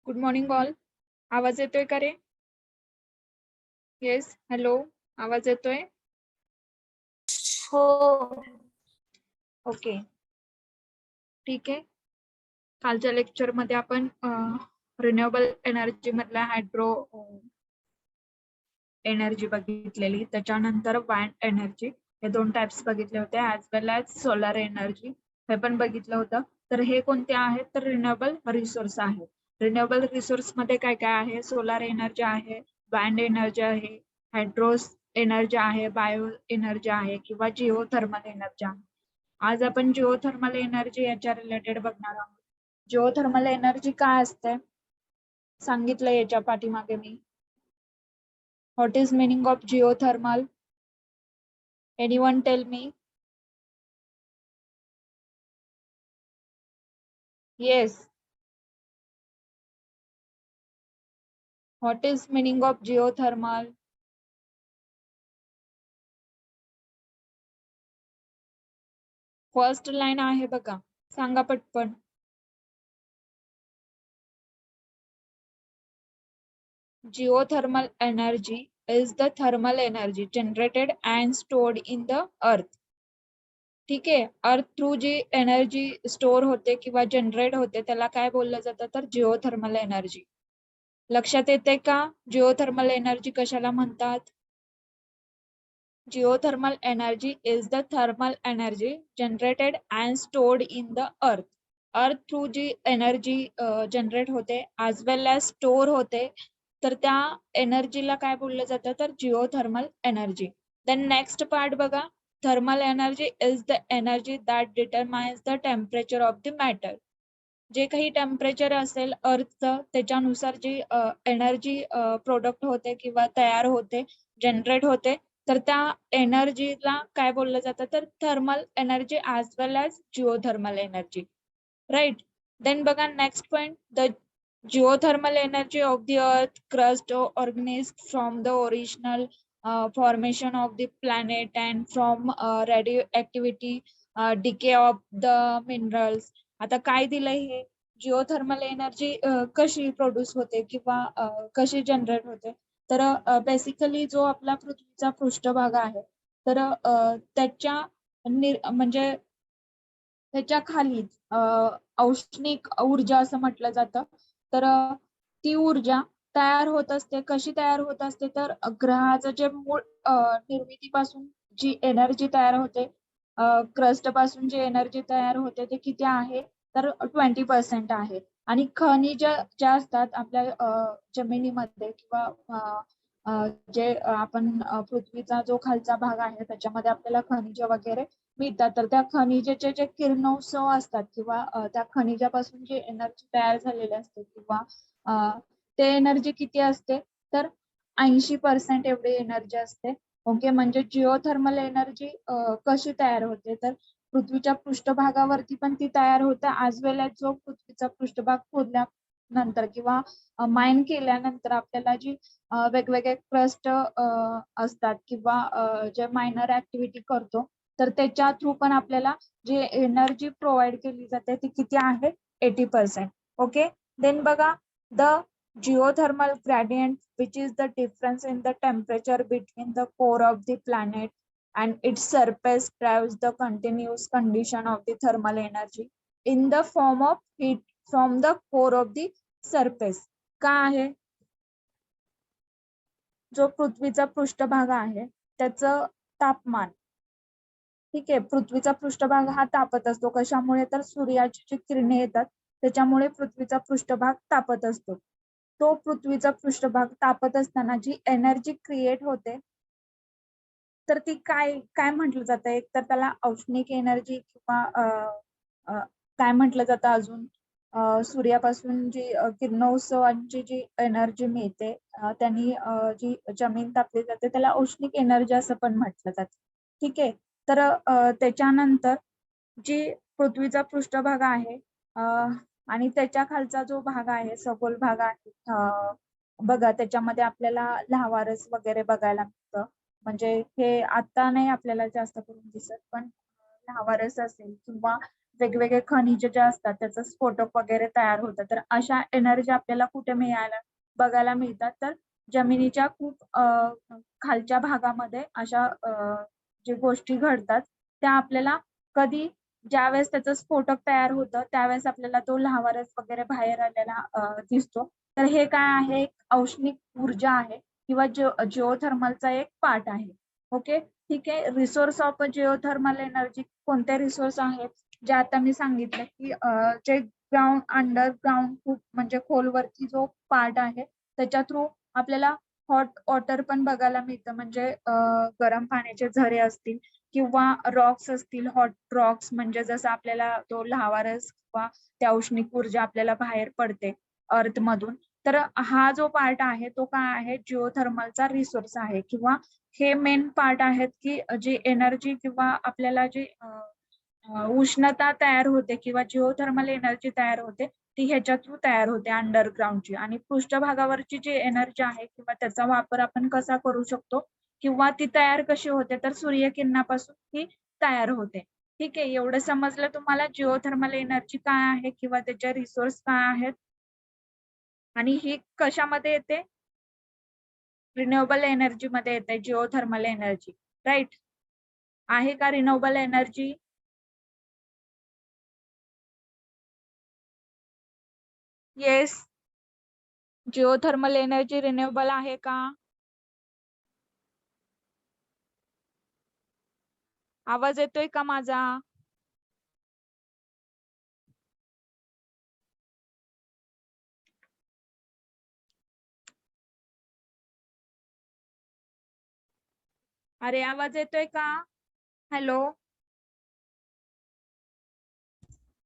Good morning all. आवाज येतोय का रे? येस, हॅलो, आवाज येतोय? हो. ओके, ठीक आहे. कालच्या लेक्चर मध्ये आपण रिन्युएबल एनर्जी मधल्या हायड्रो एनर्जी बघितलेली, त्याच्यानंतर वाइंड एनर्जी हे दोन टाइप्स बघितले होते, ऍज वेल एज सोलर एनर्जी हे पण बघितलं होतं. तर हे कोणते आहेत? तर रिन्युएबल रिसोर्स आहे. रिन्युएबल रिसोर्स मध्ये काय काय आहे? सोलर एनर्जी आहे, वाइंड एनर्जी आहे, हायड्रोस एनर्जी आहे, बायो एनर्जी आहे किंवा जिओथर्मल एनर्जी आहे. आज आपण जिओथर्मल एनर्जी याच्या रिलेटेड बघणार आहोत. जिओथर्मल एनर्जी काय असते सांगितलं याच्या पाठीमागे मी. What is meaning of geothermal? Anyone tell me? Yes, what is meaning of geothermal? First line आहे बघा, सांगा पटपट. Geothermal energy is the thermal energy generated and stored in the earth. ठीक आहे, अर्थ थ्रू जी एनर्जी स्टोर होते किंवा जनरेट होते त्याला काय बोललं जातं? तर जिओथर्मल एनर्जी. लक्षात येते का जिओथर्मल एनर्जी कशाला म्हणतात? Geothermal energy is the thermal energy generated and stored in the earth. Earth through जी एनर्जी जनरेट होते as well as स्टोर होते, तर त्या एनर्जीला काय बोललं जातं? तर geothermal energy. Then next part बघा, thermal energy is the energy that determines the temperature of the matter. जे काही टेम्परेचर असेल अर्थचं त्याच्यानुसार जी एनर्जी प्रोडक्ट होते किंवा तयार होते, जनरेट होते, तर त्या एनर्जीला काय बोललं जातं? तर thermal energy as well as geothermal energy. Right. Then बघा next point, the geothermal energy of the earth crust organisms from the original formation of the planet and from radioactivity decay of the minerals. आता काय दिलंय हे? Geothermal energy कशी produce होते किंवा कशी generate होते? तर बेसिकली जो आपला पृथ्वीचा पृष्ठभाग आहे तर त्याच्या म्हणजे त्याच्या खाली औष्णिक ऊर्जा असं म्हटलं जातं. तर ती ऊर्जा तयार होत असते. कशी तयार होत असते? तर ग्रहाचं जे मूळ निर्मितीपासून जी एनर्जी तयार होते, क्रस्ट पासून जी एनर्जी तयार होते ते किती आहे? तर 20% आहे. आणि खनिज ज्या असतात आपल्या जमिनीमध्ये किंवा जे आपण पृथ्वीचा जो खालचा भाग आहे त्याच्यामध्ये आपल्याला खनिज वगैरे मिळतात, तर त्या खनिजाचे जे किरणोत्सव असतात किंवा त्या खनिजापासून जी एनर्जी तयार झालेली असते किंवा ते एनर्जी किती असते? तर 80% एवढी एनर्जी असते. ओके, म्हणजे जिओथर्मल एनर्जी कशी तयार होते? तर पृथ्वीच्या पृष्ठभागावरती पण ती तयार होते ॲज वेल ॲज जो पृथ्वीचा पृष्ठभाग खोदल्यानंतर किंवा माइन केल्यानंतर आपल्याला जी वेगवेगळे क्रस्ट असतात किंवा जे मायनर ऍक्टिव्हिटी करतो तर त्याच्या थ्रू पण आपल्याला जी एनर्जी प्रोव्हाइड केली जाते ती किती आहे? 80%. ओके. देन बघा, the geothermal gradient which is the difference in the temperature between the core of the planet and its surface drives the continuous condition of the thermal energy in the form of heat from the core of the surface. का आहे? जो पृथ्वीचा पृष्ठभाग आहे त्याचं तापमान, ठीक आहे, पृथ्वीचा पृष्ठभाग हा तापत असतो. कशामुळे? तर सूर्याची जी किरणे येतात त्याच्यामुळे पृथ्वीचा पृष्ठभाग तापत असतो. तो पृथ्वीचा पृष्ठभाग तापत असताना जी एनर्जी क्रिएट होते तर ती काय काय म्हटलं जातं? एक तर त्याला औष्णिक एनर्जी किंवा काय म्हटलं जातं अजून? सूर्यापासून जी किरणोत्सवाची जी एनर्जी मिळते त्यांनी जी जमीन तापली जाते त्याला औष्णिक एनर्जी असं पण म्हटलं जातं. ठीक आहे. तर त्याच्यानंतर जी पृथ्वीचा पृष्ठभाग आहे आणि त्याच्या खालचा जो भाग आहे, सखोल भाग आहे, बघा त्याच्यामध्ये आपल्याला लाव्हारस वगैरे बघायला मिळतं. म्हणजे हे आता नाही आपल्याला जास्त करून दिसत, पण लाव्हारस असेल किंवा वेगवेगळे खनिज जे असतात त्याचं स्फोटक वगैरे तयार होतं. तर अशा एनर्जी आपल्याला कुठे बघायला मिळतात, तर जमिनीच्या खूप खालच्या भागामध्ये अशा जे गोष्टी घडतात त्या आपल्याला कधी ज्यावेळेस त्याचं स्फोटक तयार होतं त्यावेळेस आपल्याला तो लाव्हारस वगैरे बाहेर आलेला दिसतो. तर हे काय आहे, एक औष्णिक ऊर्जा आहे किंवा जिओथर्मलचा एक पार्ट आहे. ओके, ठीक आहे. रिसोर्स ऑफ जिओथर्मल एनर्जी कोणते रिसोर्स आहेत, जे आता मी सांगितलं की जे ग्राउंड अंडरग्राउंड खूप म्हणजे खोलवरती जो पार्ट आहे त्याच्या थ्रू आपल्याला हॉट वॉटर पण बघायला मिळतं, म्हणजे गरम पाण्याचे झरे असतील किंवा रॉक्स असतील, हॉट रॉक्स म्हणजे जसं आपल्याला तो लाव्हारस किंवा त्या औष्णिक ऊर्जा आपल्याला बाहेर पडते अर्थ मधून. तर हा जो पार्ट आहे तो काय आहे, जिओथर्मलचा रिसोर्स आहे किंवा हे मेन पार्ट आहेत की जी एनर्जी किंवा आपल्याला जी उष्णता तयार होते किंवा जिओथर्मल एनर्जी तयार होते ती ह्याच्या थ्रू तयार होते अंडरग्राउंडची. आणि पृष्ठभागावरची जी एनर्जी आहे किंवा त्याचा वापर आपण कसा करू शकतो किंवा ती तयार कशी होते, तर सूर्यकिरणापासून ती तयार होते. ठीक आहे, एवढं समजलं तुम्हाला जिओथर्मल एनर्जी काय आहे किंवा त्याचे रिसोर्स काय आहेत आणि ही कशामध्ये येते, रिन्युएबल एनर्जी मध्ये येते जिओथर्मल एनर्जी. राईट आहे का renewable energy? Yes, geothermal energy renewable आहे का? आवाज येतोय का माझा? अरे आवाज येतोय का? हॅलो.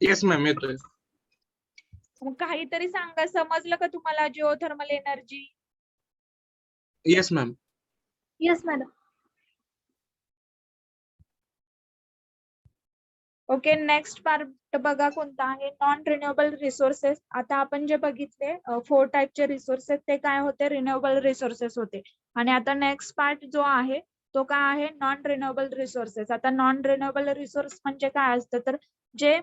येस मॅम येतोय. मग काहीतरी सांगा, समजलं का तुम्हाला geothermal energy? Yes ma'am. Yes madam. Okay, next part बघा कोणता आहे, नॉन रिन्युएबल रिसोर्सेस. आता आपण जे बघितले 4 टाइपचे रिसोर्सेस ते काय होते, रिन्युएबल रिसोर्सेस होते. आणि आता नेक्स्ट पार्ट जो आहे तो काय आहे, नॉन रिन्युएबल रिसोर्सेस. आता नॉन रिन्युएबल रिसोर्स म्हणजे काय असतं, तर जे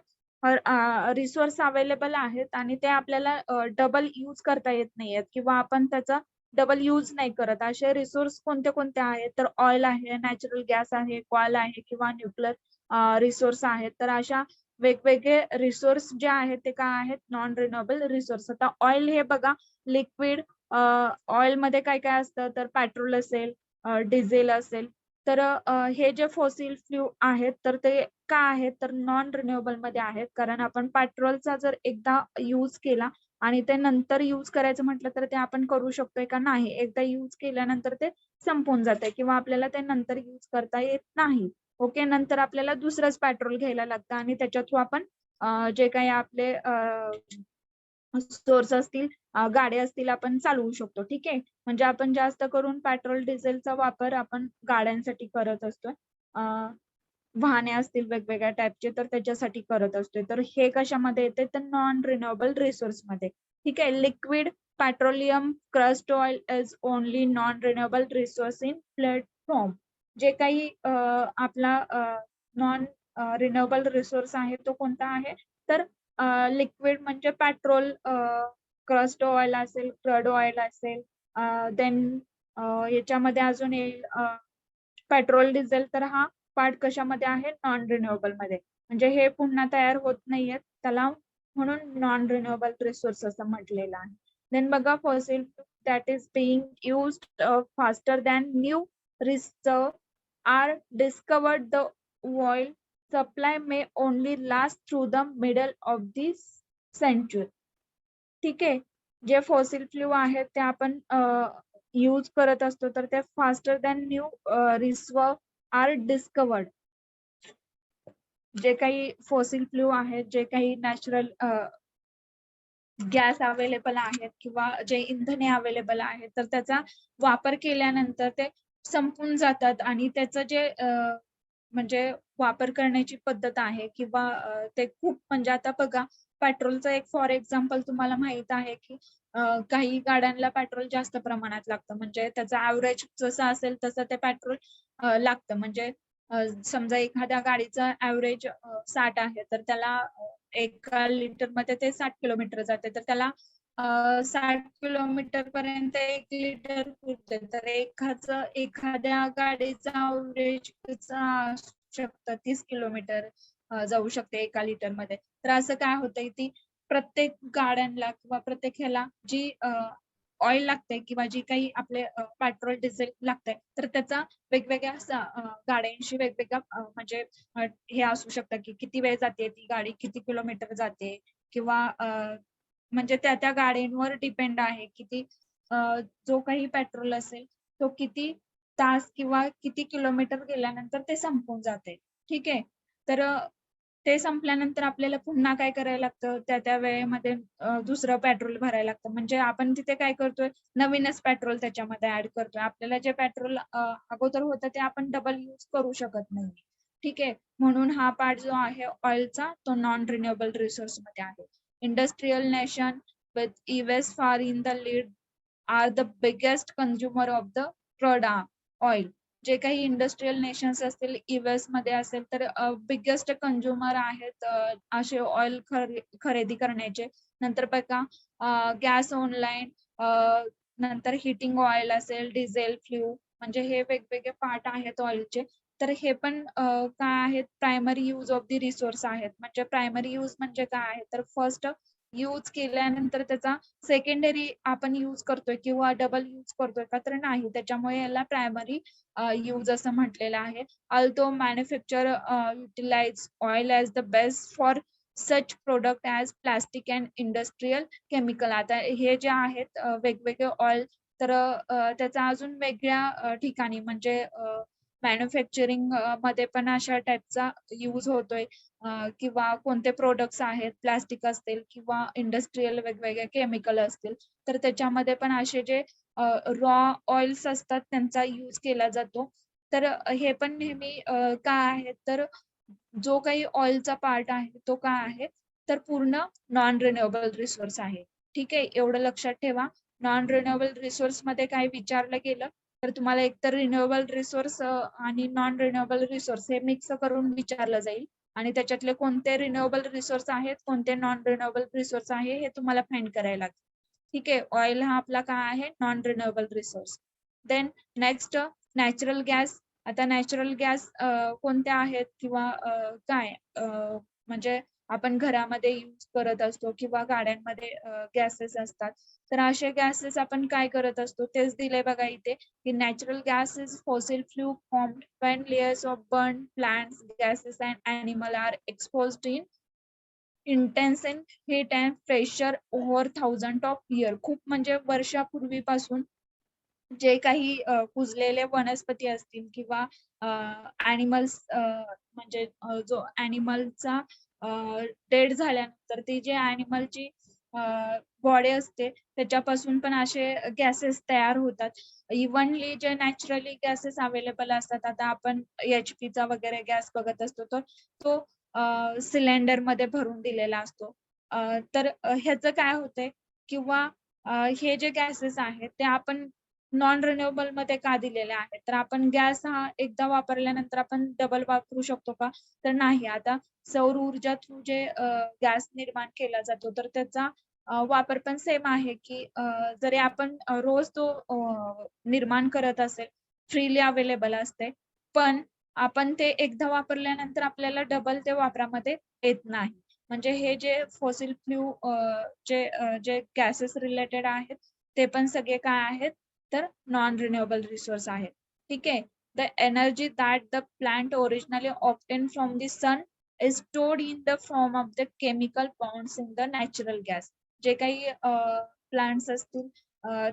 रिसोर्स अवेलेबल आहेत आणि ते आपल्याला डबल यूज करता येत नाहीयेत किंवा आपण त्याचा डबल यूज नाही करत, असे रिसोर्स कोणते कोणते आहेत, तर ऑइल आहे, नॅचरल गॅस आहे, कॉल आहे किंवा न्यूक्लिअर रिसोर्स आहेत. तर अशा वेगवेगळे रिसोर्स जे आहेत ते काय आहेत, नॉन रिन्युएबल रिसोर्स. आता ऑइल हे बघा, लिक्विड ऑइल मध्ये काय काय असतं, तर पेट्रोल असेल, डिझेल असेल. तर हे जे फॉसिल फ्यूल आहेत तर ते काय आहेत, तर नॉन रिन्युएबल मध्ये आहेत. कारण आपण पेट्रोलचा जर एकदा यूज केला आणि ते नंतर यूज करायचं म्हटलं तर ते आपण करू शकतोय का, नाही. एकदा यूज केल्यानंतर ते संपून जाते किंवा आपल्याला ते नंतर यूज करता येत नाही. ओके, नंतर आपल्याला दुसरंच पेट्रोल घ्यायला लागतं आणि त्याच्या थ्रू आपण जे काही आपले सोर्स असतील, गाड्या असतील, आपण चालवू शकतो. ठीक आहे, म्हणजे आपण जास्त करून पेट्रोल डिझेलचा वापर आपण गाड्यांसाठी करत असतोय. वाहने असतील वेगवेगळ्या टाईपचे तर त्याच्यासाठी करत असतोय. तर हे कशामध्ये येते, तर नॉन रिन्युएबल रिसोर्स मध्ये. ठीक आहे, liquid petroleum crust oil is only non renewable resource in platform. जे काही आपला नॉन रिन्युएबल रिसोर्स आहे तो कोणता आहे, तर लिक्विड म्हणजे पेट्रोल, क्रस्ट ऑइल असेल, क्रूड ऑइल असेल, देन याच्यामध्ये अजून येईल पेट्रोल डिझेल. तर हा पार्ट कशामध्ये आहे, नॉन रिन्युएबल मध्ये, म्हणजे हे पुन्हा तयार होत नाहीयेत, त्याला म्हणून नॉन रिन्युएबल रिसोर्स असं म्हटलेलं आहे. देन बघा, fossil that is being used faster than new research are discovered. The oil supply may only last through the middle of this century. ठीक आहे, जे फॉसिल फ्यूल आहेत ते आपण यूज करत असतो तर ते faster than new research are discovered. जे काही फॉसिल फ्यूल आहेत, जे काही नॅचरल गॅस अवेलेबल आहेत किंवा जे इंधने अवेलेबल आहेत, तर त्याचा वापर केल्यानंतर ते संपून जातात आणि त्याचं जे म्हणजे वापर करण्याची पद्धत आहे किंवा ते खूप, म्हणजे आता बघा, पेट्रोलचं एक फॉर एक्झाम्पल तुम्हाला माहित आहे की काही गाड्यांना पेट्रोल जास्त प्रमाणात लागतं, म्हणजे त्याचा ऍव्हरेज जसं असेल तसं ते पेट्रोल लागतं. म्हणजे समजा एखाद्या गाडीचं ऍव्हरेज 60 आहे, तर त्याला एका लिटर मध्ये ते 60 किलोमीटर जाते, तर त्याला 60 किलोमीटर पर्यंत 1 लिटर पुरते. तर एखाद्या गाडीचा ऍव्हरेज असू शकतं 30 किलोमीटर जाऊ शकते एका लिटर मध्ये. तर असं काय होतंय की प्रत्येक गाड्यांना किंवा प्रत्येक ह्याला जी ऑइल लागते किंवा जी काही आपले पेट्रोल डिझेल लागतंय, तर त्याचा वेगवेगळ्या गाड्यांशी वेगवेगळा म्हणजे हे असू शकतं की किती वेळ जाते ती गाडी, किती किलोमीटर जाते किंवा म्हणजे त्या गाड्यांवर डिपेंड आहे की ती जो काही पेट्रोल असेल तो किती तास किंवा किती किलोमीटर गेल्यानंतर ते संपून जाते. ठीक आहे. तर ते संपल्यानंतर आपल्याला पुन्हा काय करायला लागतं, त्या वेळेमध्ये दुसरं पेट्रोल भरायला लागतं. म्हणजे आपण तिथे काय करतोय, नवीनच पेट्रोल त्याच्यामध्ये ऍड करतोय. आपल्याला जे पेट्रोल अगोदर होतं ते आपण डबल यूज करू शकत नाही. ठीक आहे. म्हणून हा पार्ट जो आहे ऑइलचा तो नॉन रिन्युएबल रिसोर्स मध्ये आहे. Industrial nation with US far in the lead are the biggest consumer of the crude oil. जे काही इंडस्ट्रियल नेशन्स असतील, US मध्ये असेल, तर बिगेस्ट कंझ्युमर आहेत असे ऑइल खरेदी करण्याचे. नंतर बघा गॅस ऑनलाईन, नंतर हिटिंग ऑइल असेल, डिझेल फ्ल्यू, म्हणजे हे वेगवेगळे पार्ट आहेत ऑइलचे. तर हे पण काय आहेत, primary use of the resource आहेत. म्हणजे प्रायमरी यूज म्हणजे काय आहे, तर फर्स्ट यूज केल्यानंतर त्याचा सेकंडरी आपण यूज करतोय किंवा डबल यूज करतोय का, तर नाही. त्याच्यामुळे याला प्रायमरी यूज असं म्हटलेलं आहे. Although manufacturer utilize oil as the best for such product as plastic and industrial chemical. आता हे जे आहेत वेगवेगळे ऑइल, तर त्याचा अजून वेगळ्या ठिकाणी म्हणजे मॅन्युफॅक्चरिंग मध्ये पण अशा टाईपचा यूज होतोय किंवा कोणते प्रोडक्ट्स आहेत, प्लास्टिक असतील किंवा इंडस्ट्रियल वेगवेगळे केमिकल असतील, तर त्याच्यामध्ये पण असे जे रॉ ऑइल्स असतात त्यांचा यूज केला जातो. तर हे पण नेहमी काय आहे, तर जो काही ऑइलचा पार्ट आहे तो काय आहे, तर पूर्ण नॉन रिन्युएबल रिसोर्स आहे. ठीक आहे. एवढं लक्षात ठेवा. नॉन रिन्युएबल रिसोर्स मध्ये काय विचारलं गेलं, तर तुम्हाला एकतर रिन्युएबल रिसोर्स आणि नॉन रिन्युएबल रिसोर्स हे मिक्स करून विचारलं जाईल आणि त्याच्यातले कोणते रिन्युएबल रिसोर्स आहेत, कोणते नॉन रिन्युएबल रिसोर्स आहे, हे तुम्हाला फाइंड करायला लागेल. ठीक आहे. ऑइल हा आपला काय आहे, non renewable resource. Then next natural gas. आता नॅचरल गॅस कोणत्या आहेत किंवा काय म्हणजे आपण घरामध्ये यूज करत असतो किंवा गाड्यांमध्ये गॅसेस असतात. तर असे गॅसेस आपण काय करत असतो तेच दिले बघा इथे, की natural gas is fossil few formed when layers of burnt plants, gases and animal are exposed in intense heat and pressure over thousands of years. खूप म्हणजे वर्षापूर्वीपासून जे काही कुजलेले वनस्पती असतील किंवा ॲनिमल्स म्हणजे जो ॲनिमलचा डेड झाल्यानंतर ती जे ॲनिमलची बॉडी असते त्याच्यापासून पण असे गॅसेस तयार होतात. इव्हनली जे नॅचरली गॅसेस अवेलेबल असतात, आता आपण HP चा वगैरे गॅस बघत असतो, तर तो सिलेंडर मध्ये भरून दिलेला असतो. तर ह्याचं काय होतंय किंवा हे जे गॅसेस आहेत ते आपण नॉन रिन्युएबल मध्ये का दिलेले आहेत, तर आपण गॅस हा एकदा वापरल्यानंतर आपण डबल वापरू शकतो का, तर नाही. आता सौर ऊर्जा थ्रू जे गॅस निर्माण केला जातो, तर त्याचा वापर पण सेम आहे की जरी आपण रोज तो निर्माण करत असेल, फ्रीली अवेलेबल असते, पण आपण ते एकदा वापरल्यानंतर आपल्याला डबल ते वापरामध्ये येत नाही. म्हणजे हे जे फॉसिल फ्यू जे गॅसेस रिलेटेड आहेत ते पण सगळे काय आहेत, तर नॉन रिन्युएबल रिसोर्स आहेत. ठीक आहे. The energy that the plant originally obtain from the sun is stored in the form of the chemical bonds in the natural gas. जे काही प्लांट्स असतील,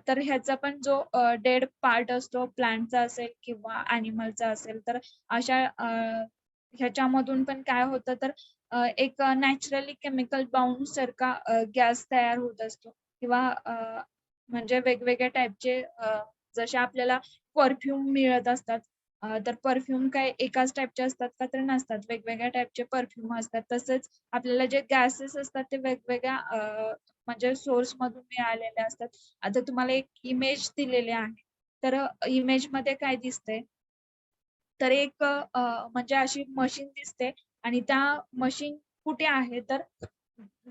तर ह्याचा पण जो डेड पार्ट असतो प्लांटचा असेल किंवा ॲनिमलचा असेल, तर अशा ह्याच्यामधून पण काय होतं, तर एक नॅचरली केमिकल बाउंड सारखा गॅस तयार होत असतो किंवा म्हणजे वेगवेगळ्या टाईपचे जसे आपल्याला परफ्यूम मिळत असतात, तर परफ्यूम काय एकाच टाईपचे असतात का, तर नसतात. वेगवेगळ्या टाईपचे परफ्यूम असतात. तसेच आपल्याला जे गॅसेस असतात ते वेगवेगळ्या म्हणजे सोर्स मधून मिळालेले असतात. आता तुम्हाला एक इमेज दिलेली आहे, तर इमेज मध्ये काय दिसतंय, तर एक म्हणजे अशी मशीन दिसते आणि त्या मशीन कुठे आहे तर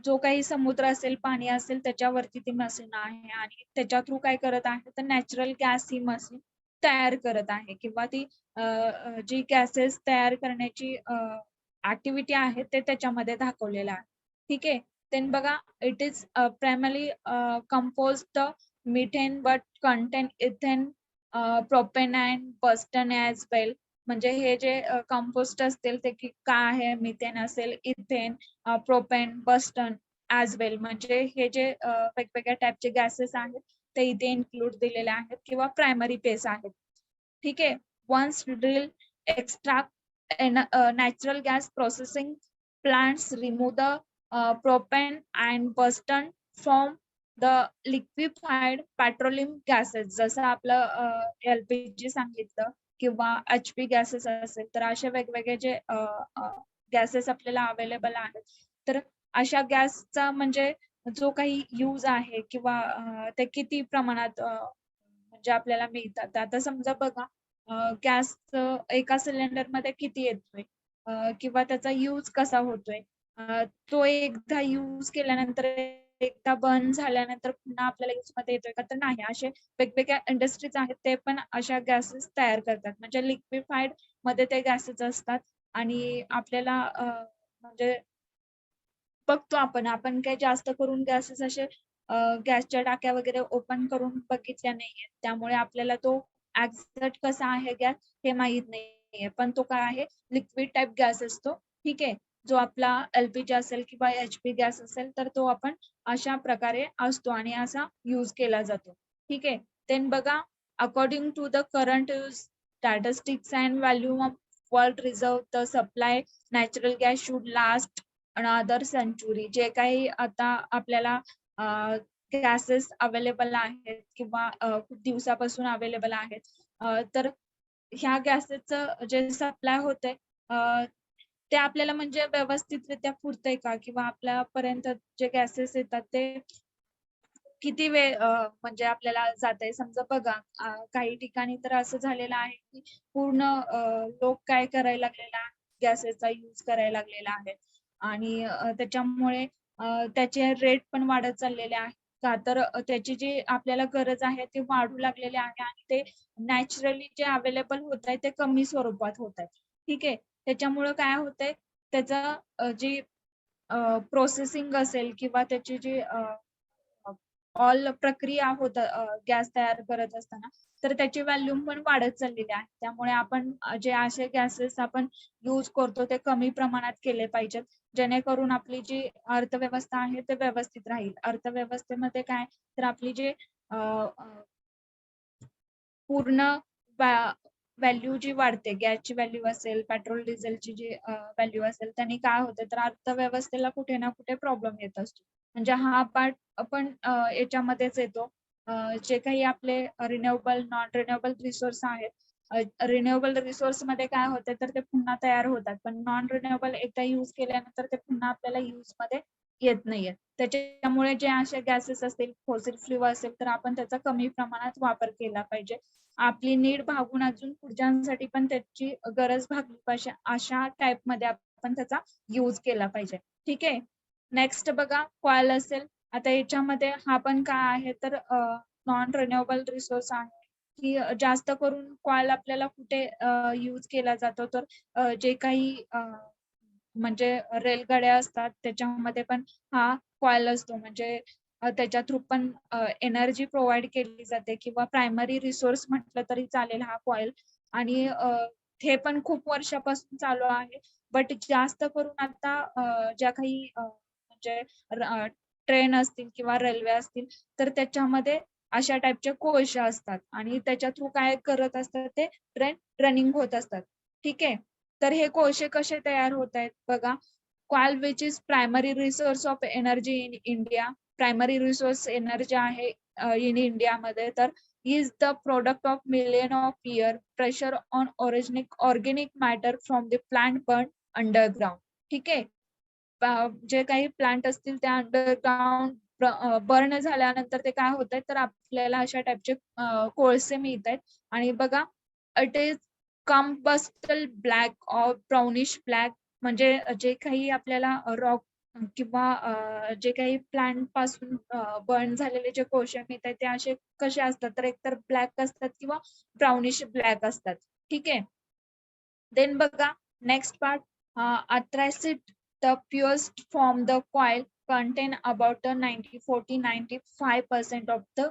जो काही समुद्र असेल, पाणी असेल त्याच्यावरती ती मशीन आहे आणि त्याच्या थ्रू काय करत आहे तर नॅचरल गॅस ही मशीन तयार करत आहे किंवा ती जी गॅसेस तयार करण्याची ऍक्टिव्हिटी आहे ते त्याच्यामध्ये दाखवलेलं आहे. ठीक आहे. देन बघा it is primary compose the methane but contain ethane propane and butane as well. म्हणजे हे जे कंपोस्ट असतील ते काय आहे मिथेन असेल, ethane, propane, Boston as well. म्हणजे हे जे वेगवेगळ्या टाईपचे गॅसेस आहेत ते इथे इन्क्लूड दिलेले आहेत किंवा प्रायमरी बेस आहेत. ठीक आहे. Once drill extract natural gas processing plants remove the propane and butane from the liquefied petroleum gases. जसं आपलं LPG सांगितलं किंवा HP गॅसेस असेल तर असे वेगवेगळे जे गॅसेस आपल्याला अवेलेबल आहेत तर अशा गॅसचा म्हणजे जो काही यूज आहे किंवा ते किती प्रमाणात म्हणजे आपल्याला मिळतात. आता समजा बघा गॅस एका सिलेंडर मध्ये किती येतोय किंवा त्याचा यूज कसा होतोय. तो एकदा यूज केल्यानंतर एकदा बंद झाल्यानंतर पुन्हा आपल्याला यूज मध्ये येतोय का तर नाही. असे वेगवेगळ्या इंडस्ट्रीज आहेत ते पण अशा गॅसेस तयार करतात. म्हणजे लिक्विफाईड मध्ये ते गॅसेस असतात आणि आपल्याला म्हणजे बघतो आपण काही जास्त करून गॅसेस असे गॅसच्या टाक्या वगैरे ओपन करून बघितल्या नाहीये. त्यामुळे आपल्याला तो एक्झॅक्ट कसा आहे गॅस हे माहित नाहीये. पण तो काय आहे लिक्विड टाईप गॅस असतो. ठीक आहे. जो आपला LPG असेल किंवा HP गॅस असेल तर तो आपण अशा प्रकारे असतो आणि असा यूज केला जातो. ठीक आहे. देन बघा according to the current statistics and volume of world reserve the supply natural gas should last another century. जे काही आता आपल्याला गॅसेस अवेलेबल आहेत किंवा खूप दिवसापासून अवेलेबल आहेत तर ह्या गॅसेसचं जे सप्लाय होतंय ते आपल्याला म्हणजे व्यवस्थितरित्या पुरतंय का किंवा आपल्यापर्यंत जे गॅसेस येतात ते किती वेळ म्हणजे आपल्याला जातंय. समजा बघा काही ठिकाणी तर असं झालेलं आहे की पूर्ण लोक काय करायला लागलेला आहे गॅसेसचा यूज करायला लागलेला आहे आणि त्याच्यामुळे त्याचे रेट पण वाढत चाललेले आहेत का तर त्याची जी आपल्याला गरज आहे ते वाढू लागलेले आहे आणि ते नॅचरली जे अवेलेबल होत आहे ते कमी स्वरूपात होत आहे. ठीक आहे. त्याच्यामुळे काय होतंय त्याचं जी प्रोसेसिंग असेल किंवा त्याची जी ऑल प्रक्रिया होत गॅस तयार करत असताना तर त्याची व्हॅल्यूम पण वाढत चाललेली आहे. त्यामुळे आपण जे असे गॅसेस आपण यूज करतो ते कमी प्रमाणात केले पाहिजेत जेणेकरून आपली जी अर्थव्यवस्था आहे ते व्यवस्थित राहील. अर्थव्यवस्थेमध्ये काय तर आपली जी पूर्ण व्हॅल्यू जी वाढते गॅसची व्हॅल्यू असेल पेट्रोल डिझेलची जी व्हॅल्यू असेल त्यांनी काय होतं तर अर्थव्यवस्थेला कुठे ना कुठे प्रॉब्लेम येत असतो. म्हणजे हा पार्ट आपण याच्यामध्येच येतो. जे काही आपले रिन्युएबल नॉन रिन्युएबल रिसोर्स आहेत रिन्युएबल रिसोर्स मध्ये काय होतं तर ते पुन्हा तयार होतात पण नॉन रिन्युएबल एकदा यूज केल्यानंतर ते पुन्हा आपल्याला यूज मध्ये येत नाहीये. त्याच्यामुळे जे असे गॅसेस असतील फॉसिल फ्युल असेल तर आपण त्याचा कमी प्रमाणात वापर केला पाहिजे. आपली नीड भागून अजून पुढच्यांसाठी पण त्याची गरज भागली पाहिजे अशा टाईप मध्ये आपण त्याचा यूज केला पाहिजे. ठीक आहे. नेक्स्ट बघा कॉईल असेल. आता याच्यामध्ये हा पण काय आहे तर नॉन रिन्युएबल रिसोर्स आहे की जास्त करून कॉईल आपल्याला कुठे यूज केला जातो तर जे काही म्हणजे रेलगाड्या असतात त्याच्यामध्ये पण हा कॉईल असतो. म्हणजे त्याच्या थ्रू पण एनर्जी प्रोव्हाइड केली जाते किंवा प्रायमरी रिसोर्स म्हटलं तरी चालेल हा कॉईल आणि हे पण खूप वर्षापासून चालू आहे. बट जास्त करून आता ज्या काही म्हणजे ट्रेन असतील किंवा रेल्वे असतील तर त्याच्यामध्ये अशा टाईपचे कोश असतात आणि त्याच्या थ्रू काय करत असतात ते ट्रेन रनिंग होत असतात. ठीक आहे. तर हे कोळसे कसे तयार होत आहेत बघा. Call which is primary resource of energy in India. Primary resource energy आहे इन इंडियामध्ये तर is the product of million of year pressure on organic matter from the plant burn underground. ठीक आहे. जे काही प्लांट असतील त्या अंडरग्राउंड बर्न झाल्यानंतर ते काय होत आहे तर आपल्याला अशा टाईपचे कोळसे मिळत आहेत आणि बघा it is combustible black or brownish black म्हणजे जे काही आपल्याला रॉक किंवा जे काही प्लांट पासून बर्न झालेले जे कोळसे मिळतात ते असे कसे असतात तर एकतर ब्लॅक असतात किंवा ब्राउनिश ब्लॅक असतात. ठीक आहे. देन बघा next part anthracite the purest form the coil contain about the 94% of the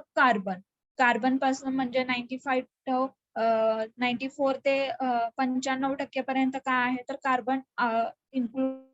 carbon पासून म्हणजे 94 ते 95% पर्यंत काय आहे तर कार्बन इन्क्लूड